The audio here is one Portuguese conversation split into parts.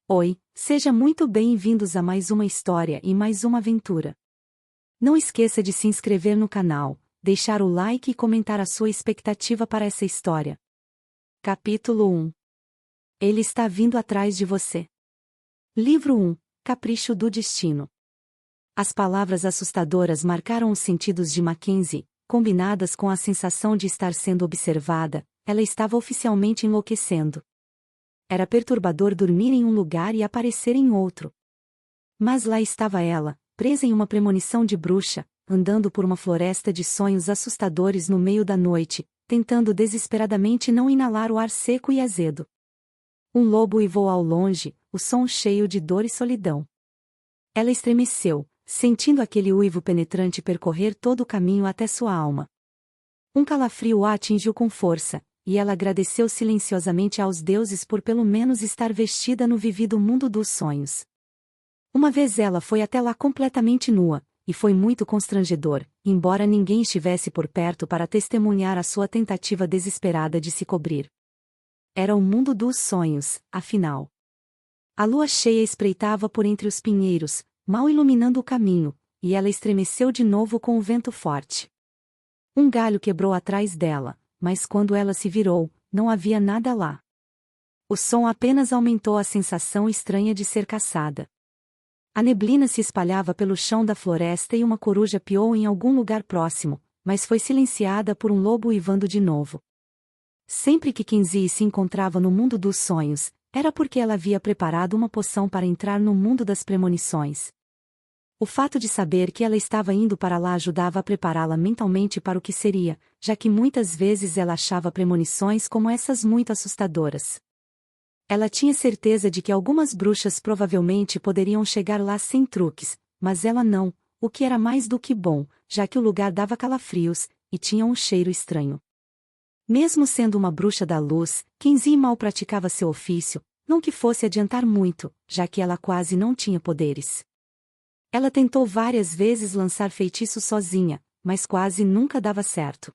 Oi, seja muito bem-vindos a mais uma história e mais uma aventura. Não esqueça de se inscrever no canal, deixar o like e comentar a sua expectativa para essa história. Capítulo 1. Ele está vindo atrás de você. Livro 1. Capricho do Destino. As palavras assustadoras marcaram os sentidos de Mackenzie, combinadas com a sensação de estar sendo observada, ela estava oficialmente enlouquecendo. Era perturbador dormir em um lugar e aparecer em outro. Mas lá estava ela, presa em uma premonição de bruxa, andando por uma floresta de sonhos assustadores no meio da noite, tentando desesperadamente não inalar o ar seco e azedo. Um lobo uivou ao longe, o som cheio de dor e solidão. Ela estremeceu, sentindo aquele uivo penetrante percorrer todo o caminho até sua alma. Um calafrio a atingiu com força, e ela agradeceu silenciosamente aos deuses por pelo menos estar vestida no vivido mundo dos sonhos. Uma vez ela foi até lá completamente nua, e foi muito constrangedor, embora ninguém estivesse por perto para testemunhar a sua tentativa desesperada de se cobrir. Era o mundo dos sonhos, afinal. A lua cheia espreitava por entre os pinheiros, mal iluminando o caminho, e ela estremeceu de novo com o vento forte. Um galho quebrou atrás dela, mas quando ela se virou, não havia nada lá. O som apenas aumentou a sensação estranha de ser caçada. A neblina se espalhava pelo chão da floresta e uma coruja piou em algum lugar próximo, mas foi silenciada por um lobo uivando de novo. Sempre que Kenzie se encontrava no mundo dos sonhos, era porque ela havia preparado uma poção para entrar no mundo das premonições. O fato de saber que ela estava indo para lá ajudava a prepará-la mentalmente para o que seria, já que muitas vezes ela achava premonições como essas muito assustadoras. Ela tinha certeza de que algumas bruxas provavelmente poderiam chegar lá sem truques, mas ela não, o que era mais do que bom, já que o lugar dava calafrios, e tinha um cheiro estranho. Mesmo sendo uma bruxa da luz, Kenzie mal praticava seu ofício, não que fosse adiantar muito, já que ela quase não tinha poderes. Ela tentou várias vezes lançar feitiços sozinha, mas quase nunca dava certo.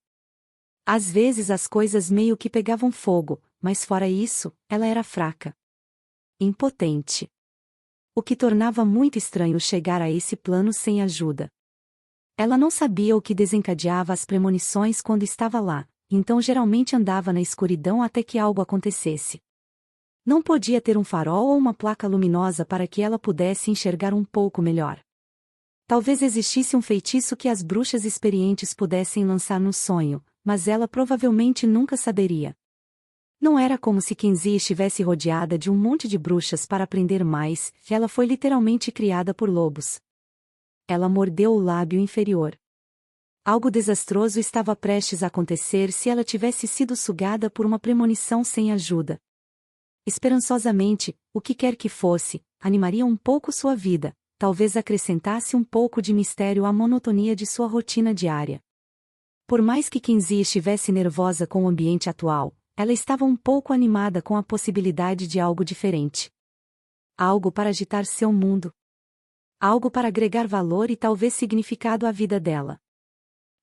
Às vezes as coisas meio que pegavam fogo, mas fora isso, ela era fraca. Impotente. O que tornava muito estranho chegar a esse plano sem ajuda. Ela não sabia o que desencadeava as premonições quando estava lá, então geralmente andava na escuridão até que algo acontecesse. Não podia ter um farol ou uma placa luminosa para que ela pudesse enxergar um pouco melhor. Talvez existisse um feitiço que as bruxas experientes pudessem lançar no sonho, mas ela provavelmente nunca saberia. Não era como se Kenzie estivesse rodeada de um monte de bruxas para aprender mais, ela foi literalmente criada por lobos. Ela mordeu o lábio inferior. Algo desastroso estava prestes a acontecer se ela tivesse sido sugada por uma premonição sem ajuda. Esperançosamente, o que quer que fosse, animaria um pouco sua vida. Talvez acrescentasse um pouco de mistério à monotonia de sua rotina diária. Por mais que Kenzie estivesse nervosa com o ambiente atual, ela estava um pouco animada com a possibilidade de algo diferente. Algo para agitar seu mundo. Algo para agregar valor e talvez significado à vida dela.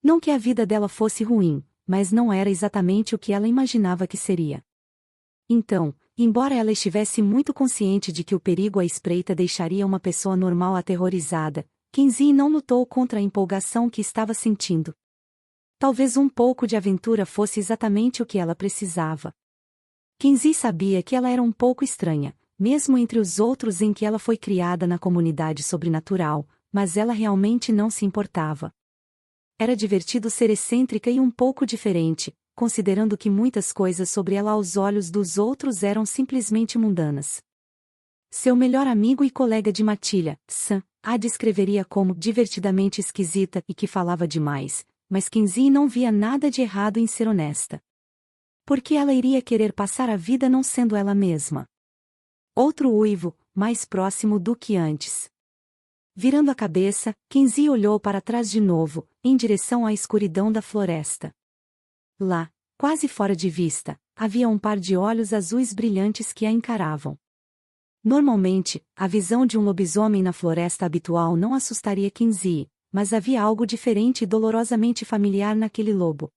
Não que a vida dela fosse ruim, mas não era exatamente o que ela imaginava que seria. Então, embora ela estivesse muito consciente de que o perigo à espreita deixaria uma pessoa normal aterrorizada, Kenzie não lutou contra a empolgação que estava sentindo. Talvez um pouco de aventura fosse exatamente o que ela precisava. Kenzie sabia que ela era um pouco estranha, mesmo entre os outros em que ela foi criada na comunidade sobrenatural, mas ela realmente não se importava. Era divertido ser excêntrica e um pouco diferente, considerando que muitas coisas sobre ela aos olhos dos outros eram simplesmente mundanas. Seu melhor amigo e colega de matilha, Sam, a descreveria como divertidamente esquisita e que falava demais, mas Kenzie não via nada de errado em ser honesta. Por que ela iria querer passar a vida não sendo ela mesma? Outro uivo, mais próximo do que antes. Virando a cabeça, Kenzie olhou para trás de novo, em direção à escuridão da floresta. Lá, quase fora de vista, havia um par de olhos azuis brilhantes que a encaravam. Normalmente, a visão de um lobisomem na floresta habitual não assustaria Kenzie, mas havia algo diferente e dolorosamente familiar naquele lobo.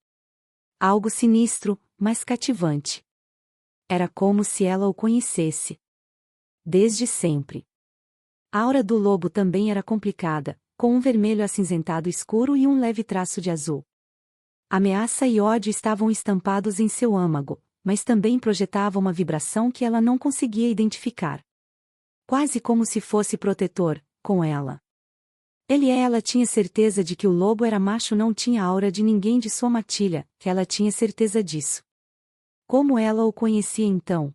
Algo sinistro, mas cativante. Era como se ela o conhecesse. Desde sempre. A aura do lobo também era complicada, com um vermelho acinzentado escuro e um leve traço de azul. Ameaça e ódio estavam estampados em seu âmago, mas também projetava uma vibração que ela não conseguia identificar. Quase como se fosse protetor, com ela. Ele e ela tinha certeza de que o lobo era macho, não tinha aura de ninguém de sua matilha, que ela tinha certeza disso. Como ela o conhecia então?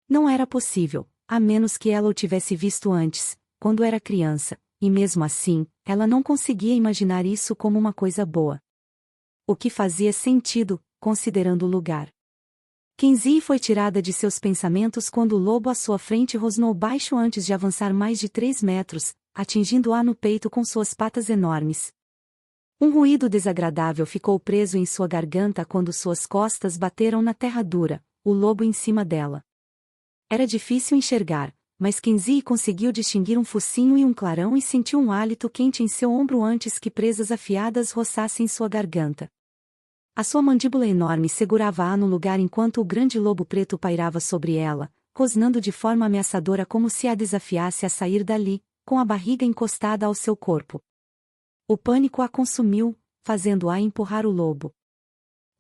Não era possível, a menos que ela o tivesse visto antes, quando era criança, e mesmo assim, ela não conseguia imaginar isso como uma coisa boa. O que fazia sentido, considerando o lugar. Kenzie foi tirada de seus pensamentos quando o lobo à sua frente rosnou baixo antes de avançar mais de 3 metros, atingindo-a no peito com suas patas enormes. Um ruído desagradável ficou preso em sua garganta quando suas costas bateram na terra dura, o lobo em cima dela. Era difícil enxergar, mas Kenzie conseguiu distinguir um focinho e um clarão e sentiu um hálito quente em seu ombro antes que presas afiadas roçassem sua garganta. A sua mandíbula enorme segurava-a no lugar enquanto o grande lobo preto pairava sobre ela, rosnando de forma ameaçadora como se a desafiasse a sair dali, com a barriga encostada ao seu corpo. O pânico a consumiu, fazendo-a empurrar o lobo.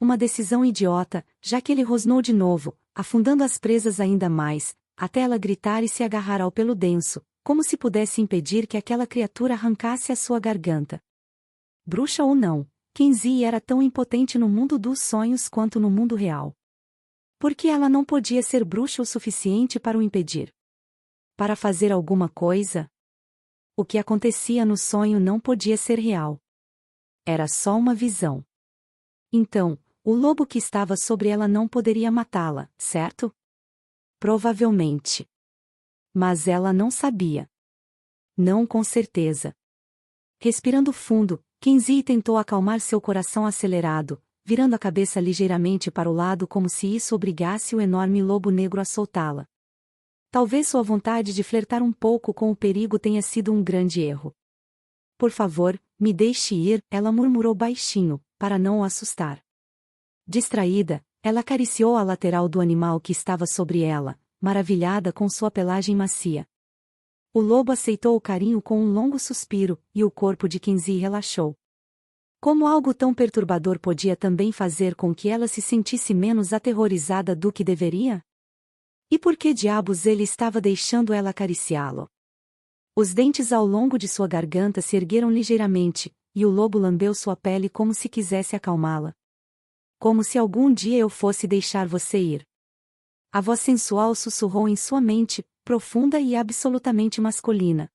Uma decisão idiota, já que ele rosnou de novo, afundando as presas ainda mais, até ela gritar e se agarrar ao pelo denso, como se pudesse impedir que aquela criatura arrancasse a sua garganta. Bruxa ou não, Kenzie era tão impotente no mundo dos sonhos quanto no mundo real. Por que ela não podia ser bruxa o suficiente para o impedir? Para fazer alguma coisa? O que acontecia no sonho não podia ser real. Era só uma visão. Então, o lobo que estava sobre ela não poderia matá-la, certo? Provavelmente. Mas ela não sabia. Não com certeza. Respirando fundo, Kenzie tentou acalmar seu coração acelerado, virando a cabeça ligeiramente para o lado como se isso obrigasse o enorme lobo negro a soltá-la. Talvez sua vontade de flertar um pouco com o perigo tenha sido um grande erro. Por favor, me deixe ir, ela murmurou baixinho, para não o assustar. Distraída, ela acariciou a lateral do animal que estava sobre ela, maravilhada com sua pelagem macia. O lobo aceitou o carinho com um longo suspiro, e o corpo de Kenzie relaxou. Como algo tão perturbador podia também fazer com que ela se sentisse menos aterrorizada do que deveria? E por que diabos ele estava deixando ela acariciá-lo? Os dentes ao longo de sua garganta se ergueram ligeiramente, e o lobo lambeu sua pele como se quisesse acalmá-la. Como se algum dia eu fosse deixar você ir. A voz sensual sussurrou em sua mente, profunda e absolutamente masculina.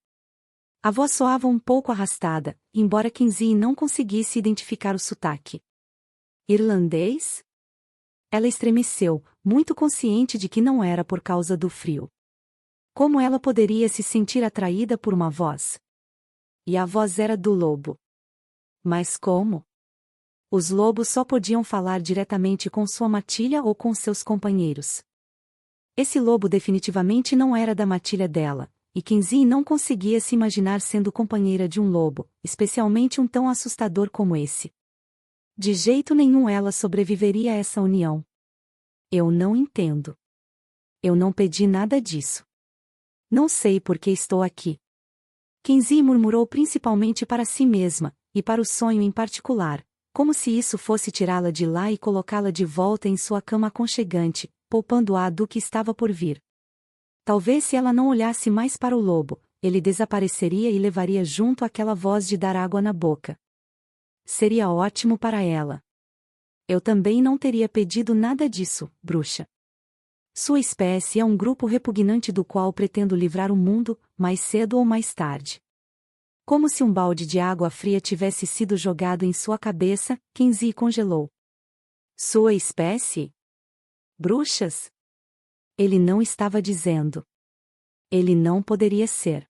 A voz soava um pouco arrastada, embora Kenzie não conseguisse identificar o sotaque. Irlandês? Ela estremeceu, muito consciente de que não era por causa do frio. Como ela poderia se sentir atraída por uma voz? E a voz era do lobo. Mas como? Os lobos só podiam falar diretamente com sua matilha ou com seus companheiros. Esse lobo definitivamente não era da matilha dela, e Kenzie não conseguia se imaginar sendo companheira de um lobo, especialmente um tão assustador como esse. De jeito nenhum ela sobreviveria a essa união. Eu não entendo. Eu não pedi nada disso. Não sei por que estou aqui. Kenzie murmurou principalmente para si mesma, e para o sonho em particular, como se isso fosse tirá-la de lá e colocá-la de volta em sua cama aconchegante, poupando-a do que estava por vir. Talvez se ela não olhasse mais para o lobo, ele desapareceria e levaria junto aquela voz de dar água na boca. Seria ótimo para ela. Eu também não teria pedido nada disso, bruxa. Sua espécie é um grupo repugnante do qual pretendo livrar o mundo, mais cedo ou mais tarde. Como se um balde de água fria tivesse sido jogado em sua cabeça, Kenzie congelou. Sua espécie? Bruxas? Ele não estava dizendo. Ele não poderia ser.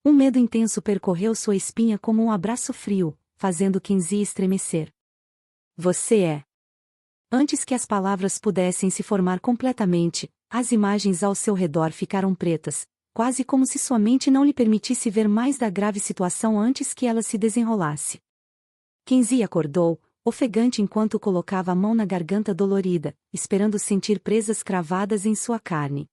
Um medo intenso percorreu sua espinha como um abraço frio, fazendo Kenzie estremecer. Você é. Antes que as palavras pudessem se formar completamente, as imagens ao seu redor ficaram pretas, quase como se sua mente não lhe permitisse ver mais da grave situação antes que ela se desenrolasse. Kenzie acordou, ofegante enquanto colocava a mão na garganta dolorida, esperando sentir presas cravadas em sua carne.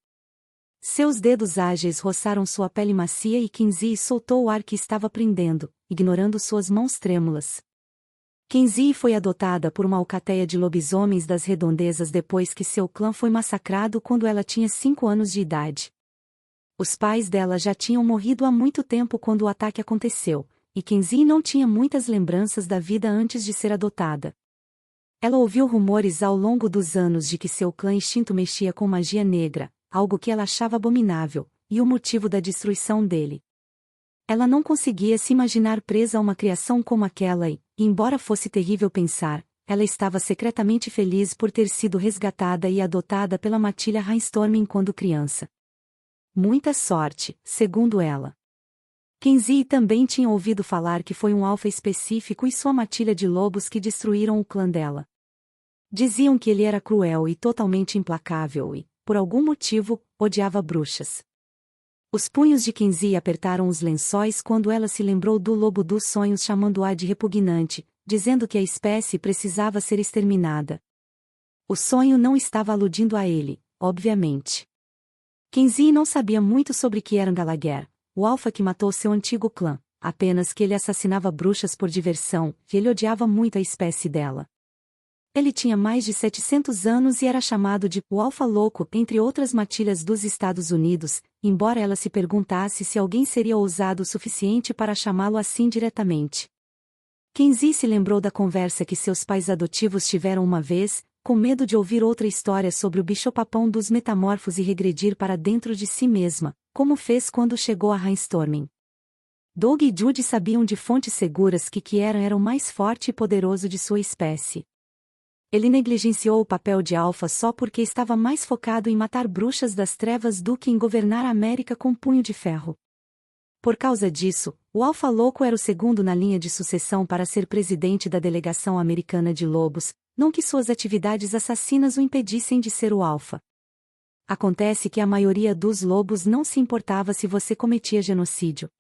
Seus dedos ágeis roçaram sua pele macia e Kinsey soltou o ar que estava prendendo, ignorando suas mãos trêmulas. Kinsey foi adotada por uma alcateia de lobisomens das redondezas depois que seu clã foi massacrado quando ela tinha 5 anos de idade. Os pais dela já tinham morrido há muito tempo quando o ataque aconteceu, e Kinsey não tinha muitas lembranças da vida antes de ser adotada. Ela ouviu rumores ao longo dos anos de que seu clã extinto mexia com magia negra, algo que ela achava abominável, e o motivo da destruição dele. Ela não conseguia se imaginar presa a uma criação como aquela e, embora fosse terrível pensar, ela estava secretamente feliz por ter sido resgatada e adotada pela matilha Rainstorming quando criança. Muita sorte, segundo ela. Kinsey também tinha ouvido falar que foi um alfa específico e sua matilha de lobos que destruíram o clã dela. Diziam que ele era cruel e totalmente implacável e, por algum motivo, odiava bruxas. Os punhos de Kinsey apertaram os lençóis quando ela se lembrou do lobo dos sonhos chamando-a de repugnante, dizendo que a espécie precisava ser exterminada. O sonho não estava aludindo a ele, obviamente. Kinsey não sabia muito sobre Kieran Gallagher, o alfa que matou seu antigo clã, apenas que ele assassinava bruxas por diversão, e ele odiava muito a espécie dela. Ele tinha mais de 700 anos e era chamado de o Alfa Louco entre outras matilhas dos Estados Unidos, embora ela se perguntasse se alguém seria ousado o suficiente para chamá-lo assim diretamente. Kinsey se lembrou da conversa que seus pais adotivos tiveram uma vez, com medo de ouvir outra história sobre o bicho-papão dos metamorfos e regredir para dentro de si mesma, como fez quando chegou a Rainstorming. Doug e Judy sabiam de fontes seguras que Kieran era o mais forte e poderoso de sua espécie. Ele negligenciou o papel de alfa só porque estava mais focado em matar bruxas das trevas do que em governar a América com punho de ferro. Por causa disso, o alfa louco era o segundo na linha de sucessão para ser presidente da delegação americana de lobos, não que suas atividades assassinas o impedissem de ser o alfa. Acontece que a maioria dos lobos não se importava se você cometia genocídio.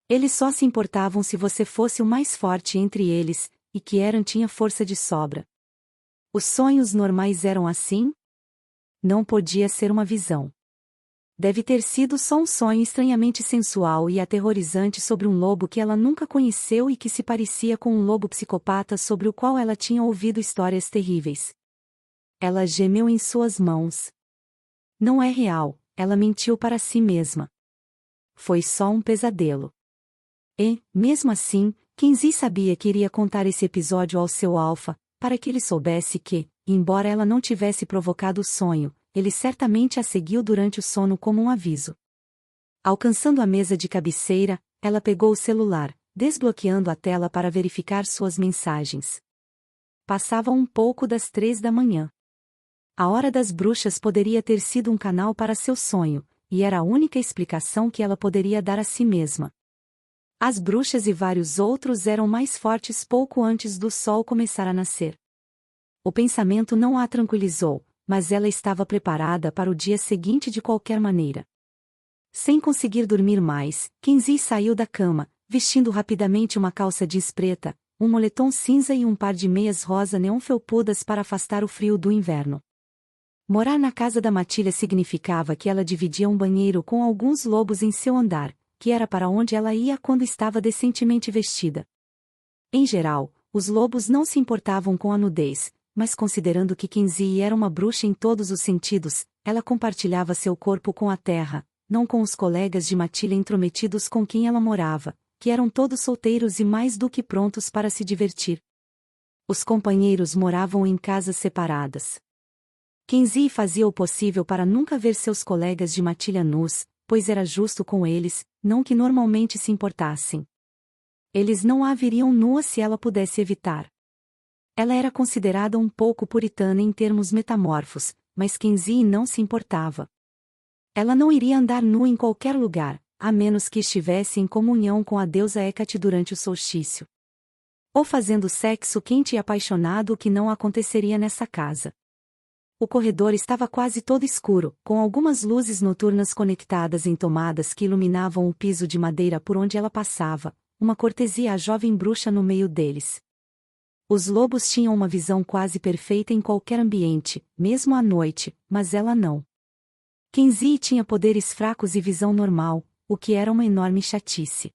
Eles só se importavam se você fosse o mais forte entre eles, e Kieran tinha força de sobra. Os sonhos normais eram assim? Não podia ser uma visão. Deve ter sido só um sonho estranhamente sensual e aterrorizante sobre um lobo que ela nunca conheceu e que se parecia com um lobo psicopata sobre o qual ela tinha ouvido histórias terríveis. Ela gemeu em suas mãos. Não é real, ela mentiu para si mesma. Foi só um pesadelo. E, mesmo assim, Kinsey sabia que iria contar esse episódio ao seu alfa, para que ele soubesse que, embora ela não tivesse provocado o sonho, ele certamente a seguiu durante o sono como um aviso. Alcançando a mesa de cabeceira, ela pegou o celular, desbloqueando a tela para verificar suas mensagens. Passava um pouco das 3 da manhã. A Hora das Bruxas poderia ter sido um canal para seu sonho, e era a única explicação que ela poderia dar a si mesma. As bruxas e vários outros eram mais fortes pouco antes do sol começar a nascer. O pensamento não a tranquilizou, mas ela estava preparada para o dia seguinte de qualquer maneira. Sem conseguir dormir mais, Kinsey saiu da cama, vestindo rapidamente uma calça jeans preta, um moletom cinza e um par de meias rosa neon felpudas para afastar o frio do inverno. Morar na casa da matilha significava que ela dividia um banheiro com alguns lobos em seu andar, que era para onde ela ia quando estava decentemente vestida. Em geral, os lobos não se importavam com a nudez, mas considerando que Kinsey era uma bruxa em todos os sentidos, ela compartilhava seu corpo com a terra, não com os colegas de matilha intrometidos com quem ela morava, que eram todos solteiros e mais do que prontos para se divertir. Os companheiros moravam em casas separadas. Kinsey fazia o possível para nunca ver seus colegas de matilha nus, pois era justo com eles, não que normalmente se importassem. Eles não a viriam nua se ela pudesse evitar. Ela era considerada um pouco puritana em termos metamorfos, mas Kinsey não se importava. Ela não iria andar nua em qualquer lugar, a menos que estivesse em comunhão com a deusa Hecate durante o solstício. Ou fazendo sexo quente e apaixonado, o que não aconteceria nessa casa. O corredor estava quase todo escuro, com algumas luzes noturnas conectadas em tomadas que iluminavam o piso de madeira por onde ela passava, uma cortesia à jovem bruxa no meio deles. Os lobos tinham uma visão quase perfeita em qualquer ambiente, mesmo à noite, mas ela não. Kenzie tinha poderes fracos e visão normal, o que era uma enorme chatice.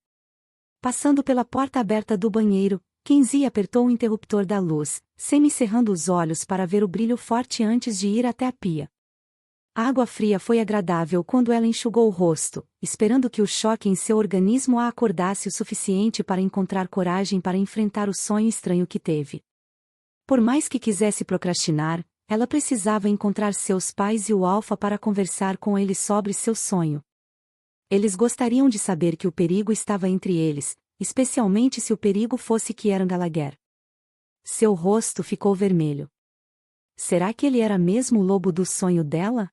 Passando pela porta aberta do banheiro, Kenzie apertou o interruptor da luz, semicerrando os olhos para ver o brilho forte antes de ir até a pia. A água fria foi agradável quando ela enxugou o rosto, esperando que o choque em seu organismo a acordasse o suficiente para encontrar coragem para enfrentar o sonho estranho que teve. Por mais que quisesse procrastinar, ela precisava encontrar seus pais e o Alpha para conversar com eles sobre seu sonho. Eles gostariam de saber que o perigo estava entre eles, especialmente se o perigo fosse Kieran Gallagher. Seu rosto ficou vermelho. Será que ele era mesmo o lobo do sonho dela?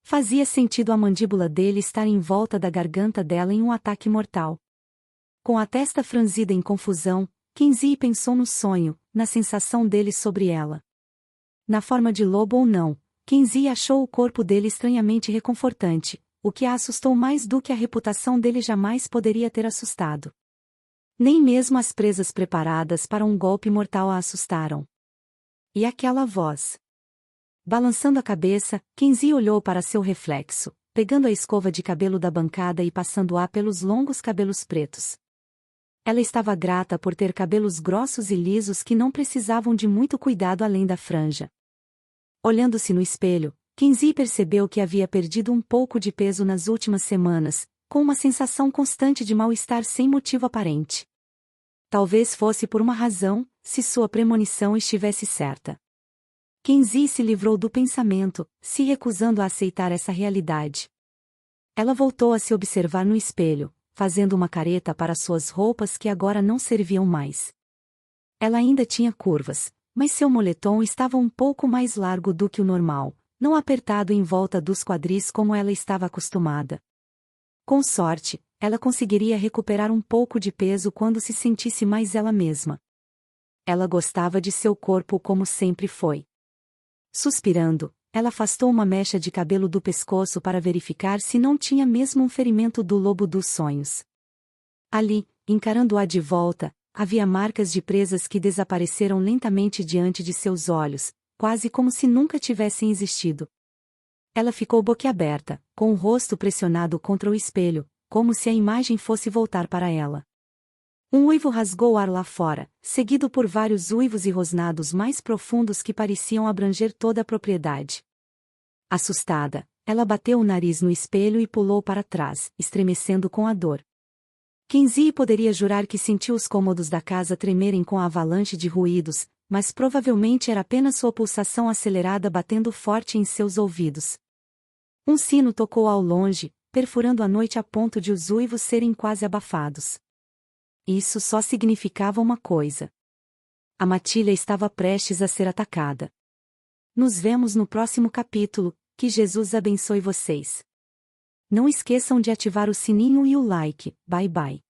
Fazia sentido a mandíbula dele estar em volta da garganta dela em um ataque mortal. Com a testa franzida em confusão, Kenzie pensou no sonho, na sensação dele sobre ela. Na forma de lobo ou não, Kenzie achou o corpo dele estranhamente reconfortante, o que a assustou mais do que a reputação dele jamais poderia ter assustado. Nem mesmo as presas preparadas para um golpe mortal a assustaram. E aquela voz? Balançando a cabeça, Kenzie olhou para seu reflexo, pegando a escova de cabelo da bancada e passando-a pelos longos cabelos pretos. Ela estava grata por ter cabelos grossos e lisos que não precisavam de muito cuidado além da franja. Olhando-se no espelho, Kenzie percebeu que havia perdido um pouco de peso nas últimas semanas, com uma sensação constante de mal-estar sem motivo aparente. Talvez fosse por uma razão, se sua premonição estivesse certa. Kenzie se livrou do pensamento, se recusando a aceitar essa realidade. Ela voltou a se observar no espelho, fazendo uma careta para suas roupas que agora não serviam mais. Ela ainda tinha curvas, mas seu moletom estava um pouco mais largo do que o normal, não apertado em volta dos quadris como ela estava acostumada. Com sorte, ela conseguiria recuperar um pouco de peso quando se sentisse mais ela mesma. Ela gostava de seu corpo como sempre foi. Suspirando, ela afastou uma mecha de cabelo do pescoço para verificar se não tinha mesmo um ferimento do lobo dos sonhos. Ali, encarando-a de volta, havia marcas de presas que desapareceram lentamente diante de seus olhos, quase como se nunca tivessem existido. Ela ficou boquiaberta, com o rosto pressionado contra o espelho, como se a imagem fosse voltar para ela. Um uivo rasgou o ar lá fora, seguido por vários uivos e rosnados mais profundos que pareciam abranger toda a propriedade. Assustada, ela bateu o nariz no espelho e pulou para trás, estremecendo com a dor. Kenzie poderia jurar que sentiu os cômodos da casa tremerem com a avalanche de ruídos, mas provavelmente era apenas sua pulsação acelerada batendo forte em seus ouvidos. Um sino tocou ao longe, perfurando a noite a ponto de os uivos serem quase abafados. Isso só significava uma coisa. A matilha estava prestes a ser atacada. Nos vemos no próximo capítulo, que Jesus abençoe vocês. Não esqueçam de ativar o sininho e o like, bye bye.